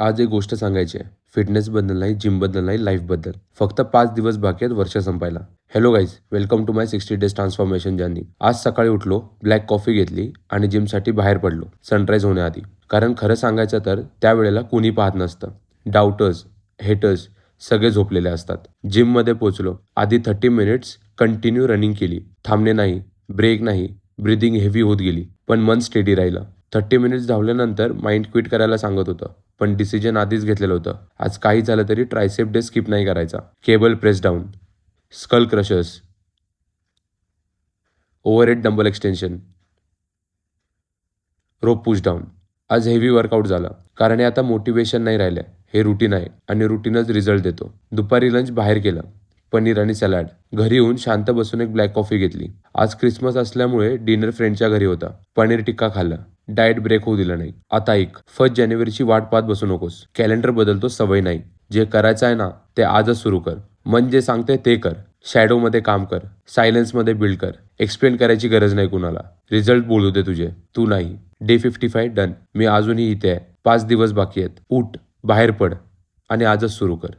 आज एक गोष्ट सांगायची आहे. फिटनेसबद्दल नाही, जिमबद्दल नाही, लाईफबद्दल. फक्त 5 दिवस बाकी आहेत वर्ष संपायला. Hello guys, welcome to my 60 days transformation journey. आज सकाळी उठलो, ब्लॅक कॉफी घेतली आणि जिमसाठी बाहेर पडलो सनराईज होण्याआधी. कारण खरं सांगायचं तर त्यावेळेला कुणी पाहत नसतं. डाऊटर्स, हेटर्स सगळे झोपलेले असतात. जिममध्ये पोचलो. आधी 30 मिनिट्स कंटिन्यू रनिंग केली. थांबणे नाही, ब्रेक नाही, ब्रिदिंग हेवी होत गेली. पण मन स्टेडी राहिलं. 30 मिनिट्स धावल्यानंतर माइंड क्विट करायला सांगत होतं. पण डिसिजन आधीच घेतलेलं होतं. आज काही झालं तरी ट्रायसेप डे स्किप नाही करायचा. Cable press down, skull crushers, overhead dumbbell extension, rope push down. आज हेवी वर्कआउट झाला. कारण हे आता मोटिवेशन नाही राहिलं, हे रुटीन आहे आणि रुटीनच रिझल्ट देतो. दुपारी लंच बाहेर केलं, पनीर आणि सॅलड. घरी येऊन शांत बसून एक ब्लॅक कॉफी घेतली. आज क्रिसमस असल्यामुळे डिनर फ्रेंडच्या घरी होता. पनीर टिक्का खाल्ला. डाएट ब्रेक होऊ दिला नाही. आता ऐक, 1 जानेवारीची वाट पाहत बसू नकोस. कॅलेंडर बदलतो, सवय नाही. जे करायचं आहे ना ते आजच सुरू कर. मन जे सांगते ते कर. शॅडोमध्ये काम कर, सायलेन्समध्ये बिल्ड कर. एक्सप्लेन करायची गरज नाही कुणाला. रिझल्ट बोलू दे तुझे, तू नाही. Day 55 done. मी अजूनही इथे आहे. 5 दिवस बाकी आहेत. उठ, बाहेर पड आणि आजच सुरू कर.